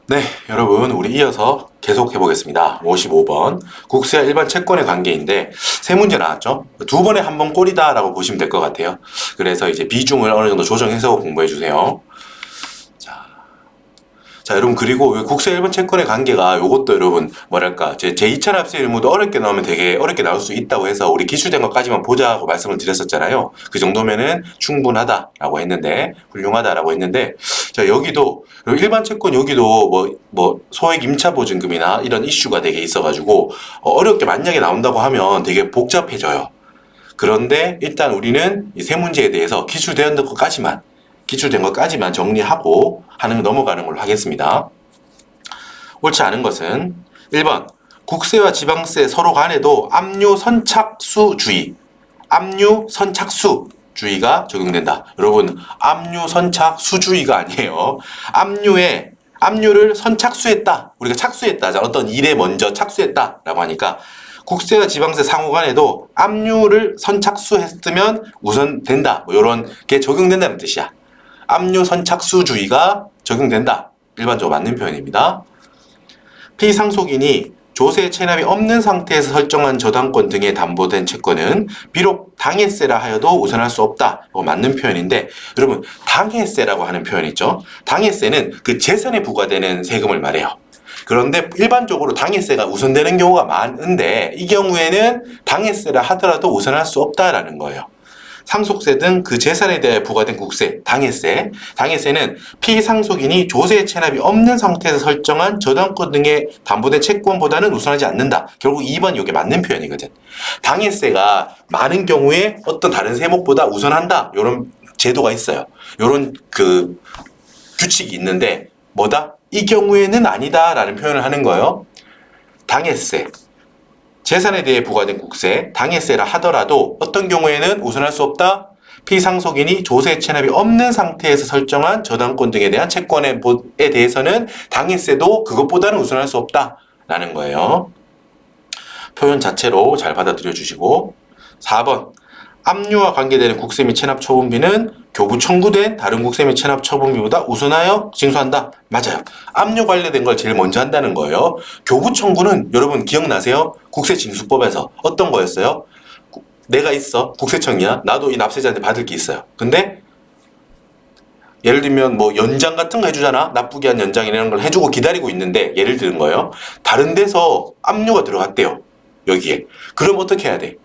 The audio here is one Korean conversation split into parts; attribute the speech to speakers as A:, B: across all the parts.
A: 네, 여러분, 우리 이어서 계속 해보겠습니다. 55번. 국세와 일반 채권의 관계인데, 세 문제 나왔죠? 두 번에 한 번 꼴이다라고 보시면 될 것 같아요. 그래서 이제 비중을 어느 정도 조정해서 공부해주세요. 자, 여러분, 그리고 국세 일본 채권의 관계가 요것도 여러분, 뭐랄까, 제2차 납세 일무도 어렵게 나오면 되게 어렵게 나올 수 있다고 해서 우리 기출된 것까지만 보자고 말씀을 드렸었잖아요. 그 정도면은 충분하다라고 했는데, 훌륭하다라고 했는데, 자, 여기도, 일반 채권 여기도 소액 임차 보증금이나 이런 이슈가 되게 있어가지고, 어렵게 만약에 나온다고 하면 되게 복잡해져요. 그런데 일단 우리는 이 세 문제에 대해서 기출된 것까지만 정리하고 넘어가는 걸로 하겠습니다. 옳지 않은 것은 1번 국세와 지방세 서로 간에도 압류선착수주의가 적용된다. 여러분, 압류선착수주의가 아니에요. 압류를 선착수했다. 우리가 착수했다. 어떤 일에 먼저 착수했다라고 하니까 국세와 지방세 상호 간에도 압류를 선착수했으면 우선된다. 이런 게 적용된다는 뜻이야. 압류 선착수주의가 적용된다. 일반적으로 맞는 표현입니다. 피상속인이 조세 체납이 없는 상태에서 설정한 저당권 등에 담보된 채권은 비록 당해세라 하여도 우선할 수 없다. 맞는 표현인데, 여러분, 당해세라고 하는 표현 있죠? 당해세는 그 재산에 부과되는 세금을 말해요. 그런데 일반적으로 당해세가 우선되는 경우가 많은데, 이 경우에는 당해세라 하더라도 우선할 수 없다라는 거예요. 상속세 등 그 재산에 대해 부과된 국세, 당해세는 피상속인이 조세 체납이 없는 상태에서 설정한 저당권 등에 담보된 채권보다는 우선하지 않는다. 결국 2번 이게 맞는 표현이거든. 당해세가 많은 경우에 어떤 다른 세목보다 우선한다. 이런 제도가 있어요. 이런 그 규칙이 있는데 이 경우에는 아니다라는 표현을 하는 거예요. 당해세. 재산에 대해 부과된 국세, 당해세라 하더라도 어떤 경우에는 우선할 수 없다. 피상속인이 조세 체납이 없는 상태에서 설정한 저당권 등에 대한 채권에 대해서는 당해세도 그것보다는 우선할 수 없다라는 거예요. 표현 자체로 잘 받아들여 주시고 4번 압류와 관계되는 국세 및 체납 처분비는 교부 청구된 다른 국세 및 체납 처분비보다 우선하여 징수한다. 맞아요. 압류 관련된 걸 제일 먼저 한다는 거예요. 교부 청구는 여러분 기억나세요? 국세징수법에서 어떤 거였어요? 내가 있어. 국세청이야. 나도 이 납세자한테 받을 게 있어요. 근데 예를 들면 연장 같은 거 해주잖아. 나쁘게 한 연장 이런 걸 해주고 기다리고 있는데 예를 드는 거예요. 다른 데서 압류가 들어갔대요. 여기에. 그럼 어떻게 해야 돼?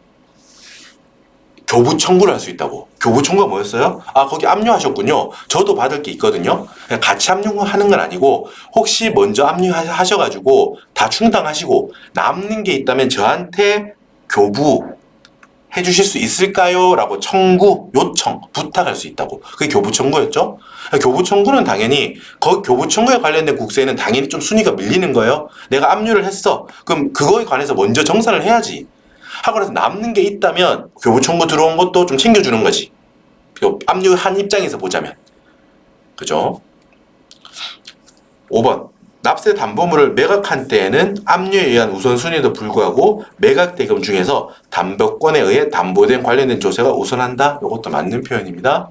A: 교부 청구를 할 수 있다고. 교부 청구가 뭐였어요? 거기 압류하셨군요. 저도 받을 게 있거든요. 같이 압류하는 건 아니고 혹시 먼저 압류하셔가지고 다 충당하시고 남는 게 있다면 저한테 교부 해주실 수 있을까요? 라고 요청, 부탁할 수 있다고. 그게 교부 청구였죠? 교부 청구는 당연히 교부 청구에 관련된 국세는 당연히 좀 순위가 밀리는 거예요. 내가 압류를 했어. 그럼 그거에 관해서 먼저 정산을 해야지. 하고 나서 남는 게 있다면 교부 청구 들어온 것도 좀 챙겨주는 거지. 압류한 입장에서 보자면. 그죠? 5번. 납세 담보물을 매각한 때에는 압류에 의한 우선순위에도 불구하고 매각 대금 중에서 담보권에 의해 담보된 관련된 조세가 우선한다. 이것도 맞는 표현입니다.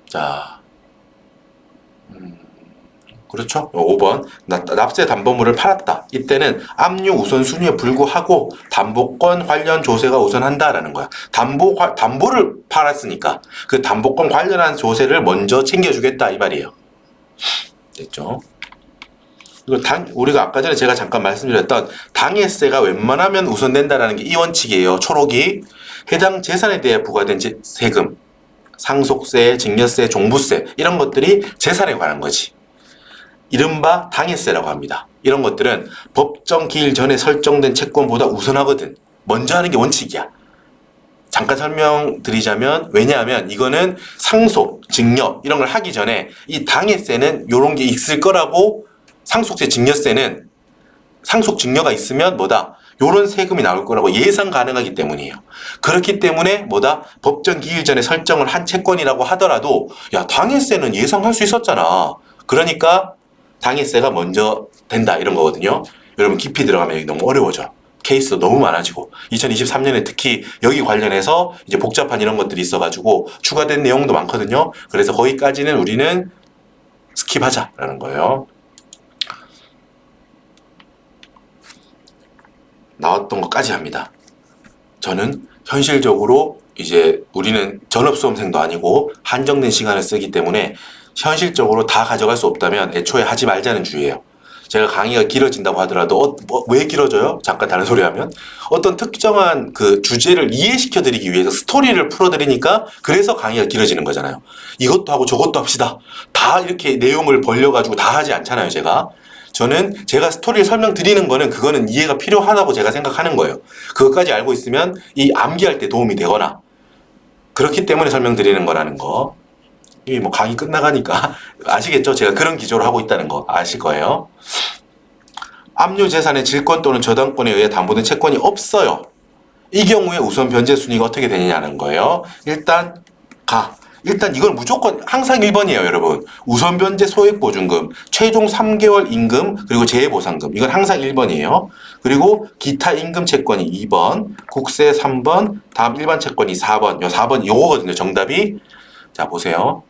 A: 자. 그렇죠? 5번. 납세 담보물을 팔았다. 이때는 압류 우선순위에 불구하고 담보권 관련 조세가 우선한다라는 거야. 담보를 팔았으니까 그 담보권 관련한 조세를 먼저 챙겨주겠다 이 말이에요. 됐죠? 그리고 우리가 아까 전에 제가 잠깐 말씀드렸던 당해세가 웬만하면 우선된다라는 게 이 원칙이에요. 초록이 해당 재산에 대해 부과된 세금, 상속세, 증여세, 종부세 이런 것들이 재산에 관한 거지. 이른바 당해세라고 합니다. 이런 것들은 법정 기일 전에 설정된 채권보다 우선하거든. 먼저 하는 게 원칙이야. 잠깐 설명드리자면 왜냐하면 이거는 상속, 증여 이런 걸 하기 전에 이 당해세는 이런 게 있을 거라고 상속세, 증여세는 상속, 증여가 있으면 요런 세금이 나올 거라고 예상 가능하기 때문이에요. 그렇기 때문에 법정 기일 전에 설정을 한 채권이라고 하더라도 야 당해세는 예상할 수 있었잖아. 그러니까 당해세가 먼저 된다 이런 거거든요. 여러분 깊이 들어가면 여기 너무 어려워져. 케이스도 너무 많아지고 2023년에 특히 여기 관련해서 이제 복잡한 이런 것들이 있어가지고 추가된 내용도 많거든요. 그래서 거기까지는 우리는 스킵하자라는 거예요. 나왔던 것까지 합니다. 저는 현실적으로 이제 우리는 전업수험생도 아니고 한정된 시간을 쓰기 때문에 현실적으로 다 가져갈 수 없다면 애초에 하지 말자는 주의예요. 제가 강의가 길어진다고 하더라도 왜 길어져요? 잠깐 다른 소리 하면 어떤 특정한 그 주제를 이해시켜 드리기 위해서 스토리를 풀어 드리니까 그래서 강의가 길어지는 거잖아요. 이것도 하고 저것도 합시다. 다 이렇게 내용을 벌려 가지고 다 하지 않잖아요, 제가. 저는 제가 스토리를 설명드리는 거는 그거는 이해가 필요하다고 제가 생각하는 거예요. 그것까지 알고 있으면 이 암기할 때 도움이 되거나 그렇기 때문에 설명드리는 거라는 거. 이게 뭐 강의 끝나가니까 아시겠죠? 제가 그런 기조로 하고 있다는 거 아실 거예요. 압류 재산의 질권 또는 저당권에 의해 담보된 채권이 없어요. 이 경우에 우선 변제 순위가 어떻게 되느냐는 거예요. 일단 이건 무조건 항상 1번이에요, 여러분. 우선 변제 소액 보증금, 최종 3개월 임금, 그리고 재해보상금. 이건 항상 1번이에요. 그리고 기타 임금 채권이 2번, 국세 3번, 다음 일반 채권이 4번. 요 4번 요거거든요, 정답이. 자, 보세요.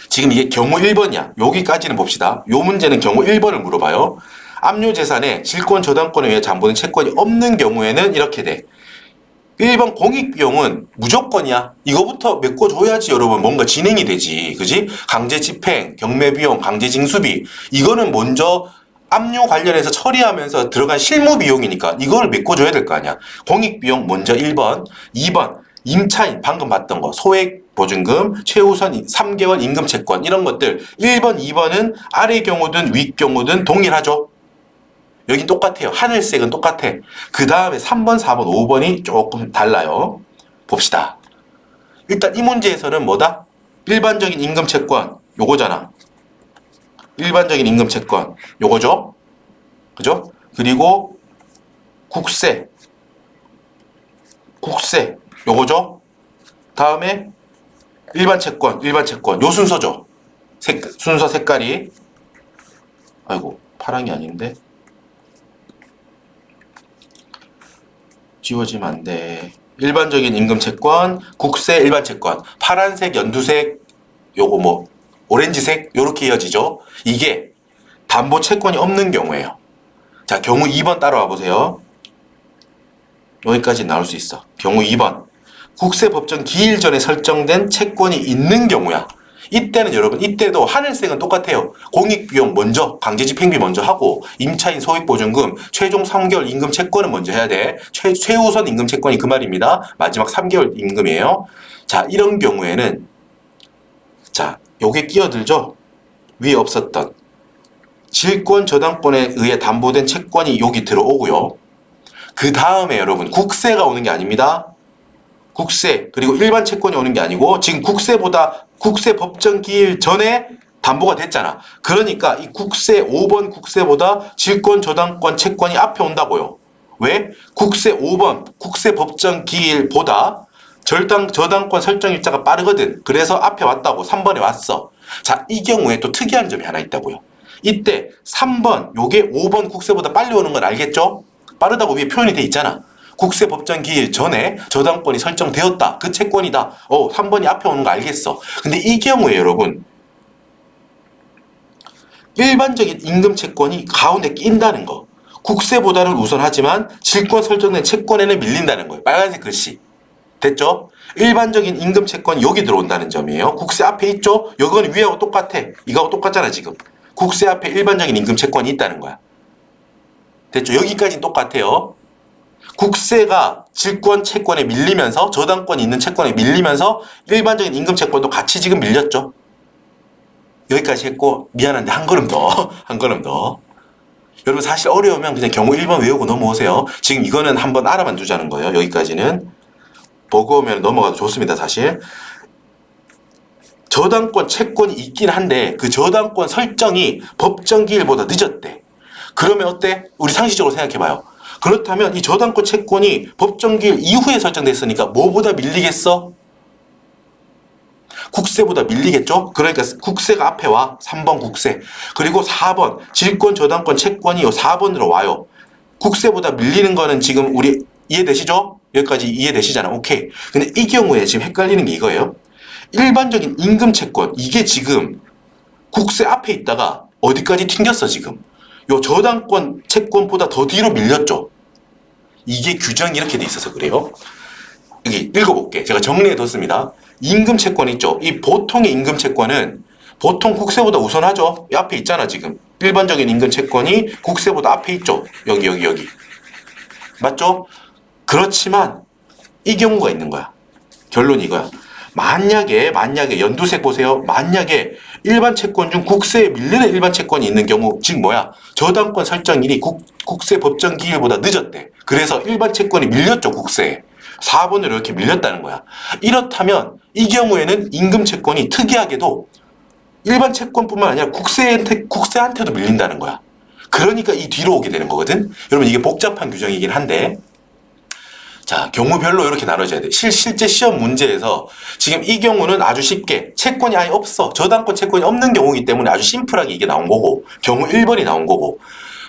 A: 지금 이게 경우 1번이야. 여기까지는 봅시다. 요 문제는 경우 1번을 물어봐요. 압류 재산에 질권 저당권에 의해 담보된 채권이 없는 경우에는 이렇게 돼. 1번 공익비용은 무조건이야. 이거부터 메꿔줘야지 여러분 뭔가 진행이 되지. 그지? 강제집행, 경매비용, 강제징수비. 이거는 먼저 압류 관련해서 처리하면서 들어간 실무비용이니까 이걸 메꿔줘야 될 거 아니야. 공익비용 먼저 1번. 2번 임차인 방금 봤던 거 소액 보증금, 최우선 3개월 임금채권 이런 것들 1번, 2번은 아래 경우든 윗 경우든 동일하죠. 여긴 똑같아요. 하늘색은 똑같아. 그 다음에 3번, 4번, 5번이 조금 달라요. 봅시다. 일단 이 문제에서는 뭐다? 일반적인 임금채권 요거잖아. 일반적인 임금채권 요거죠? 그죠? 그리고 국세 요거죠? 다음에 일반 채권 요 순서죠. 순서 색깔이 아이고 파랑이 아닌데 지워지면 안 돼. 일반적인 임금채권, 국세, 일반채권. 파란색, 연두색, 요거 뭐 오렌지색 요렇게 이어지죠. 이게 담보 채권이 없는 경우예요. 자, 경우 2번 따라와 보세요. 여기까지 나올 수 있어. 경우 2번. 국세 법정 기일 전에 설정된 채권이 있는 경우야. 이때는 여러분, 이때도 하늘색은 똑같아요. 공익비용 먼저, 강제집행비 먼저 하고, 임차인 소액보증금, 최종 3개월 임금 채권은 먼저 해야 돼. 최우선 임금 채권이 그 말입니다. 마지막 3개월 임금이에요. 자, 이런 경우에는, 자, 요게 끼어들죠? 위에 없었던. 질권 저당권에 의해 담보된 채권이 여기 들어오고요. 그 다음에 여러분, 국세가 오는 게 아닙니다. 국세 그리고 일반 채권이 오는 게 아니고 지금 국세 법정 기일 전에 담보가 됐잖아. 그러니까 이 국세 5번 국세보다 질권 저당권 채권이 앞에 온다고요. 왜? 국세 5번 국세 법정 기일보다 저당권 설정 일자가 빠르거든. 그래서 앞에 왔다고 3번에 왔어. 자, 이 경우에 또 특이한 점이 하나 있다고요. 이때 3번 요게 5번 국세보다 빨리 오는 건 알겠죠? 빠르다고 위에 표현이 돼 있잖아. 국세 법정 기일 전에 저당권이 설정되었다. 그 채권이다. 3번이 앞에 오는 거 알겠어. 근데 이 경우에 여러분 일반적인 임금 채권이 가운데 낀다는 거. 국세보다는 우선하지만 질권 설정된 채권에는 밀린다는 거예요. 빨간색 글씨. 됐죠? 일반적인 임금 채권이 여기 들어온다는 점이에요. 국세 앞에 있죠? 여기는 위하고 똑같아. 이거하고 똑같잖아 지금. 국세 앞에 일반적인 임금 채권이 있다는 거야. 됐죠? 여기까지는 똑같아요. 국세가 질권 채권에 밀리면서 저당권이 있는 채권에 밀리면서 일반적인 임금 채권도 같이 지금 밀렸죠. 여기까지 했고 미안한데 한 걸음 더 여러분 사실 어려우면 그냥 경우 1번 외우고 넘어오세요. 지금 이거는 한번 알아만 두자는 거예요. 여기까지는 보고 오면 넘어가도 좋습니다. 사실 저당권 채권이 있긴 한데 그 저당권 설정이 법정 기일보다 늦었대. 그러면 어때? 우리 상식적으로 생각해봐요. 그렇다면 이 저당권 채권이 법정기일 이후에 설정됐으니까 뭐보다 밀리겠어? 국세보다 밀리겠죠? 그러니까 국세가 앞에 와. 3번 국세. 그리고 4번 질권 저당권 채권이 요 4번으로 와요. 국세보다 밀리는 거는 지금 우리 이해되시죠? 여기까지 이해되시잖아. 오케이. 근데 이 경우에 지금 헷갈리는 게 이거예요. 일반적인 임금 채권 이게 지금 국세 앞에 있다가 어디까지 튕겼어 지금. 요 저당권 채권보다 더 뒤로 밀렸죠. 이게 규정이 이렇게 돼 있어서 그래요. 여기 읽어볼게. 제가 정리해뒀습니다. 임금 채권 있죠. 이 보통의 임금 채권은 보통 국세보다 우선하죠. 이 앞에 있잖아 지금. 일반적인 임금 채권이 국세보다 앞에 있죠. 여기. 맞죠? 그렇지만 이 경우가 있는 거야. 결론이 이거야. 만약에 연두색 보세요. 만약에 일반 채권 중 국세에 밀리는 일반 채권이 있는 경우, 즉 뭐야? 저당권 설정일이 국세 법정 기일보다 늦었대. 그래서 일반 채권이 밀렸죠, 국세에. 4번으로 이렇게 밀렸다는 거야. 이렇다면 이 경우에는 임금 채권이 특이하게도 일반 채권뿐만 아니라 국세한테도 밀린다는 거야. 그러니까 이 뒤로 오게 되는 거거든. 여러분 이게 복잡한 규정이긴 한데, 자, 경우별로 이렇게 나눠져야 돼. 실제 시험 문제에서 지금 이 경우는 아주 쉽게 채권이 아예 없어. 저당권 채권이 없는 경우이기 때문에 아주 심플하게 이게 나온 거고, 경우 1번이 나온 거고,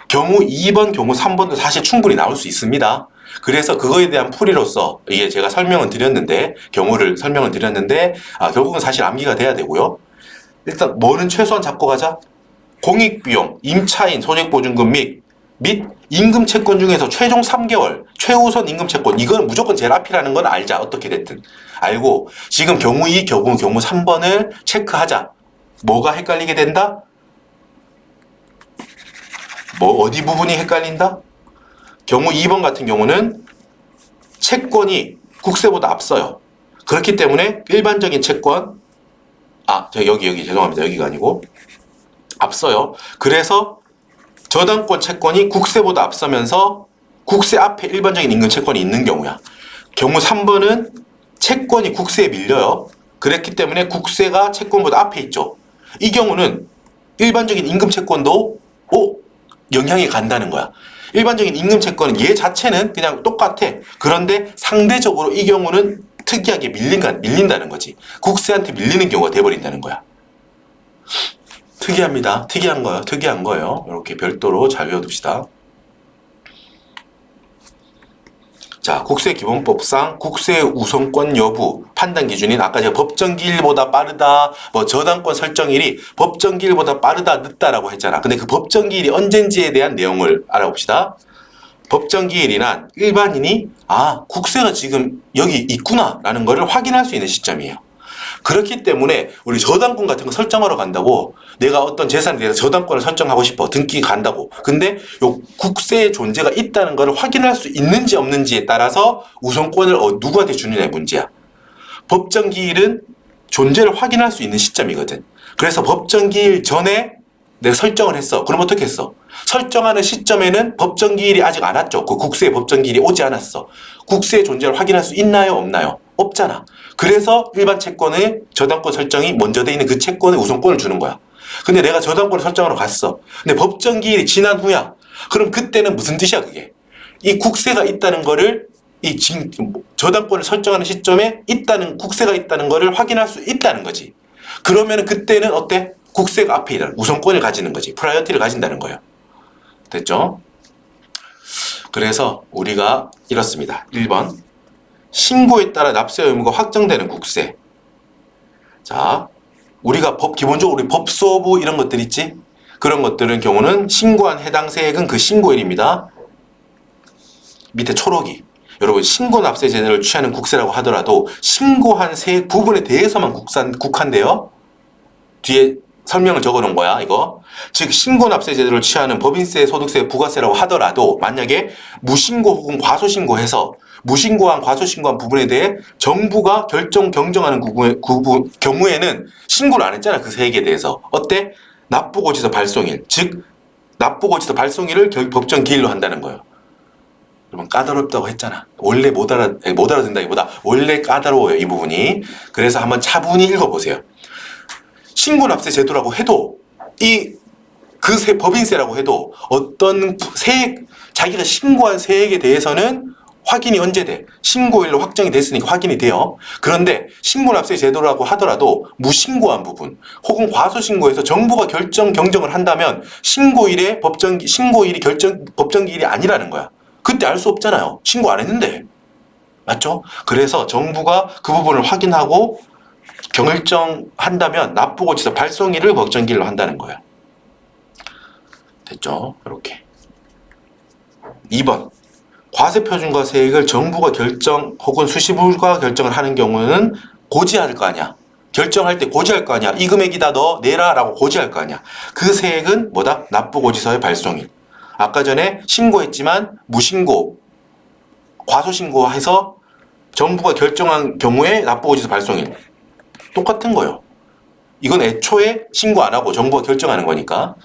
A: 경우 2번, 경우 3번도 사실 충분히 나올 수 있습니다. 그래서 그거에 대한 풀이로서 이게 제가 경우를 설명을 드렸는데, 결국은 사실 암기가 돼야 되고요. 일단 뭐는 최소한 잡고 가자. 공익비용, 임차인, 소득보증금 및 임금 채권 중에서 최종 3개월 최우선 임금 채권, 이건 무조건 제일 앞이라는 건 알자. 어떻게 됐든 알고, 지금 경우 2, 경우 3번을 체크하자. 뭐가 헷갈리게 된다? 어디 부분이 헷갈린다? 경우 2번 같은 경우는 채권이 국세보다 앞서요. 그렇기 때문에 일반적인 채권, 여기 죄송합니다. 여기가 아니고 앞서요. 그래서 저당권 채권이 국세보다 앞서면서 국세 앞에 일반적인 임금 채권이 있는 경우야. 경우 3번은 채권이 국세에 밀려요. 그랬기 때문에 국세가 채권보다 앞에 있죠. 이 경우는 일반적인 임금 채권도 영향이 간다는 거야. 일반적인 임금 채권은 얘 자체는 그냥 똑같아. 그런데 상대적으로 이 경우는 특이하게 밀린다는 거지. 국세한테 밀리는 경우가 돼버린다는 거야. 특이합니다. 특이한 거예요. 이렇게 별도로 잘 외워둡시다. 자, 국세기본법상 국세 우선권 여부 판단 기준인 아까 제가 법정기일보다 빠르다, 저당권 설정일이 법정기일보다 빠르다, 늦다라고 했잖아. 근데 그 법정기일이 언젠지에 대한 내용을 알아봅시다. 법정기일이란 일반인이 국세가 지금 여기 있구나 라는 거를 확인할 수 있는 시점이에요. 그렇기 때문에 우리 저당권 같은 거 설정하러 간다고, 내가 어떤 재산에 대해서 저당권을 설정하고 싶어, 등기 간다고. 근데 요 국세의 존재가 있다는 걸 확인할 수 있는지 없는지에 따라서 우선권을 누구한테 주느냐의 문제야. 법정기일은 존재를 확인할 수 있는 시점이거든. 그래서 법정기일 전에 내가 설정을 했어. 그럼 어떻게 했어? 설정하는 시점에는 법정기일이 아직 안 왔죠. 그 국세의 법정기일이 오지 않았어. 국세의 존재를 확인할 수 있나요? 없나요? 없잖아. 그래서 일반 채권의 저당권 설정이 먼저 돼 있는 그 채권에 우선권을 주는 거야. 근데 내가 저당권을 설정하러 갔어. 근데 법정기일이 지난 후야. 그럼 그때는 무슨 뜻이야 그게? 이 국세가 있다는 거를 저당권을 설정하는 시점에 국세가 있다는 거를 확인할 수 있다는 거지. 그러면은 그때는 어때? 국세가 앞에 있다는 우선권을 가지는 거지. 프라이어티를 가진다는 거예요. 됐죠? 그래서 우리가 이렇습니다. 1번. 신고에 따라 납세 의무가 확정되는 국세. 자, 우리가 기본적으로 우리 법소부 이런 것들 있지? 그런 것들은 경우는 신고한 해당 세액은 그 신고일입니다. 밑에 초록이. 여러분, 신고 납세 제도를 취하는 국세라고 하더라도 신고한 세액 부분에 대해서만 국한돼요. 뒤에 설명을 적어 놓은 거야, 이거. 즉, 신고 납세 제도를 취하는 법인세, 소득세, 부가세라고 하더라도 만약에 무신고 혹은 과소신고해서 무신고한 과소신고한 부분에 대해 정부가 경정하는 경우에는 신고를 안 했잖아. 그 세액에 대해서. 어때? 납부고지서 발송일. 즉 납부고지서 발송일을 법정 기일로 한다는 거예요. 여러분 까다롭다고 했잖아. 원래 못 알아듣는다기보다 원래 까다로워요. 이 부분이. 그래서 한번 차분히 읽어보세요. 신고납세 제도라고 해도 법인세라고 해도 어떤 자기가 신고한 세액에 대해서는 확인이 언제 돼? 신고일로 확정이 됐으니까 확인이 돼요. 그런데 신고납세 제도라고 하더라도 무신고한 부분 혹은 과소신고에서 정부가 경정을 한다면 신고일이 법정기일이 아니라는 거야. 그때 알 수 없잖아요. 신고 안 했는데. 맞죠? 그래서 정부가 그 부분을 확인하고 경일정한다면 납부고지서 발송일을 법정기일로 한다는 거예요. 됐죠? 이렇게. 2번. 과세표준과 세액을 정부가 결정 혹은 수시부가 결정을 하는 경우는 고지할 거 아니야. 결정할 때 고지할 거 아니야. 이 금액이다 너 내라 라고 고지할 거 아니야. 그 세액은 뭐다? 납부고지서의 발송일. 아까 전에 신고했지만 무신고, 과소신고해서 정부가 결정한 경우에 납부고지서 발송일. 똑같은 거예요. 이건 애초에 신고 안 하고 정부가 결정하는 거니까.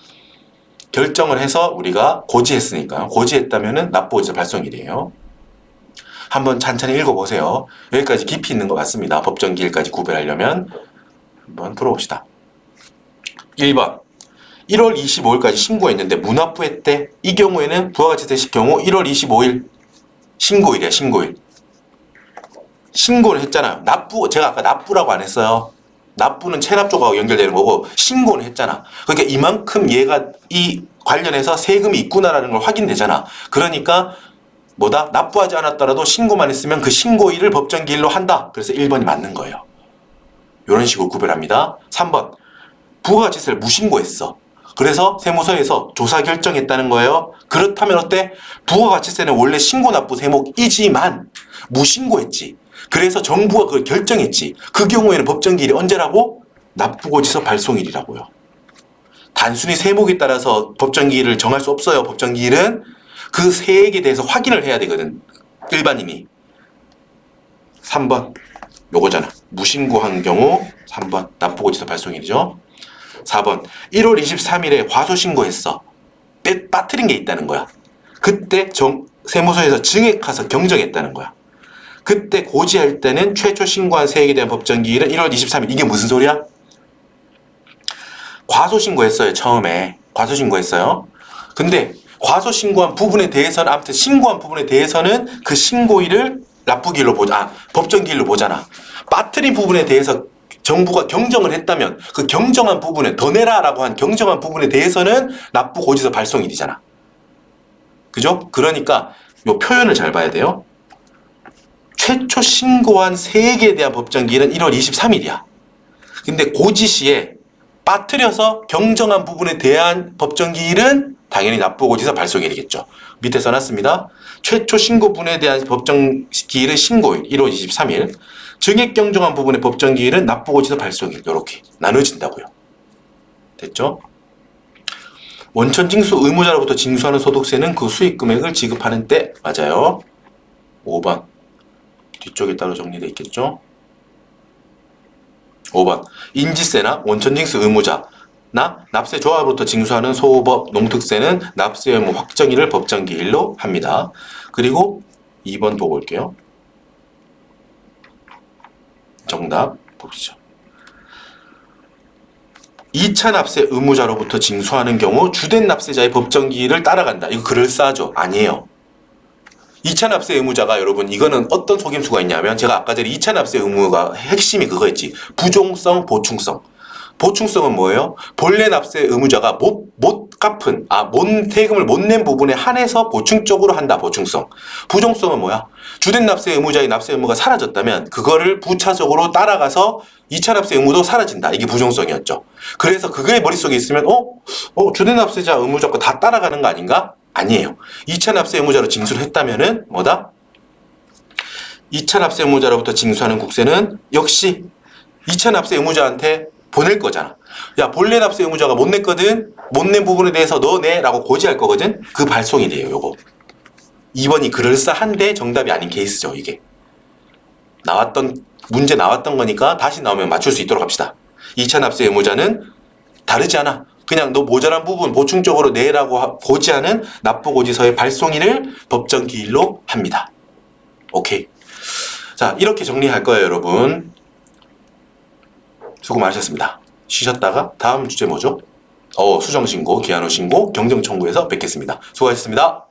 A: 결정을 해서 우리가 고지했으니까. 고지했다면은 납부고지서 발송일이에요. 한번 찬찬히 읽어보세요. 여기까지 깊이 있는 것 같습니다. 법정기일까지 구별하려면. 한번 풀어봅시다. 1번. 1월 25일까지 신고했는데 무납부했대. 이 경우에는 부와 같이 되실 경우 1월 25일 신고일이야. 신고일. 신고를 했잖아요. 납부, 제가 아까 납부라고 안 했어요. 납부는 체납조가하고 연결되는 거고 신고는 했잖아. 그러니까 이만큼 얘가 이 관련해서 세금이 있구나라는 걸 확인되잖아. 그러니까 뭐다? 납부하지 않았더라도 신고만 했으면 그 신고일을 법정기일로 한다. 그래서 1번이 맞는 거예요. 이런 식으로 구별합니다. 3번. 부가가치세를 무신고했어. 그래서 세무서에서 조사 결정했다는 거예요. 그렇다면 어때? 부가가치세는 원래 신고 납부 세목이지만 무신고했지. 그래서 정부가 그걸 결정했지. 그 경우에는 법정기일이 언제라고? 납부고지서 발송일이라고요. 단순히 세목에 따라서 법정기일을 정할 수 없어요. 법정기일은 그 세액에 대해서 확인을 해야 되거든. 일반인이. 3번. 요거잖아. 무신고한 경우 3번. 납부고지서 발송일이죠. 4번. 1월 23일에 과소신고했어. 빠뜨린 게 있다는 거야. 그때 세무서에서 증액해서 경정했다는 거야. 그때 고지할 때는 최초 신고한 세액에 대한 법정기일은 1월 23일. 이게 무슨 소리야? 과소신고했어요. 처음에. 과소신고했어요. 근데 과소신고한 부분에 대해서는 아무튼 신고한 부분에 대해서는 그 신고일을 납부기일로 보자. 법정기일로 보잖아. 빠뜨린 부분에 대해서 정부가 경정을 했다면 그 경정한 부분에 더 내라라고 한 경정한 부분에 대해서는 납부고지서 발송일이잖아. 그죠? 그러니까 요 표현을 잘 봐야 돼요. 최초 신고한 세액에 대한 법정기일은 1월 23일이야. 근데 고지시에 빠뜨려서 경정한 부분에 대한 법정기일은 당연히 납부고지서 발송일이겠죠. 밑에 써놨습니다. 최초 신고분에 대한 법정기일은 신고일 1월 23일. 증액 경정한 부분의 법정기일은 납부고지서 발송일. 이렇게 나눠진다고요. 됐죠? 원천징수 의무자로부터 징수하는 소득세는 그 수익금액을 지급하는 때. 맞아요. 5번. 뒤쪽에 따로 정리되어 있겠죠. 5번. 인지세나 원천징수 의무자나 납세조합으로부터 징수하는 소법 농특세는 납세 의무 확정일을 법정기일로 합니다. 그리고 2번 보고 올게요. 정답 보시죠. 2차 납세 의무자로부터 징수하는 경우 주된 납세자의 법정기일을 따라간다. 이거 그럴싸하죠? 아니에요. 2차 납세 의무자가 여러분 이거는 어떤 속임수가 있냐면 제가 아까 전에 2차 납세 의무가 핵심이 그거였지. 부종성, 보충성. 보충성은 뭐예요? 본래 납세 의무자가 못 갚은, 세금을 못 낸 부분에 한해서 보충적으로 한다. 보충성. 부종성은 뭐야? 주된 납세 의무자의 납세 의무가 사라졌다면 그거를 부차적으로 따라가서 2차 납세 의무도 사라진다. 이게 부종성이었죠. 그래서 그게 머릿속에 있으면 주된 납세자 의무자 거 다 따라가는 거 아닌가? 아니에요. 2차 납세 의무자로 징수를 했다면은 뭐다? 2차 납세 의무자로부터 징수하는 국세는 역시 2차 납세 의무자한테 보낼 거잖아. 야, 본래 납세 의무자가 못 냈거든? 못 낸 부분에 대해서 너 내? 라고 고지할 거거든? 그 발송일이에요, 요거. 2번이 그럴싸한데 정답이 아닌 케이스죠, 이게. 문제 나왔던 거니까 다시 나오면 맞출 수 있도록 합시다. 2차 납세 의무자는 다르지 않아. 그냥 너 모자란 부분 보충적으로 내라고 고지하는 납부고지서의 발송일을 법정기일로 합니다. 오케이. 자, 이렇게 정리할 거예요, 여러분. 수고 많으셨습니다. 쉬셨다가 다음 주제 뭐죠? 수정신고, 기한후 신고, 경정청구에서 뵙겠습니다. 수고하셨습니다.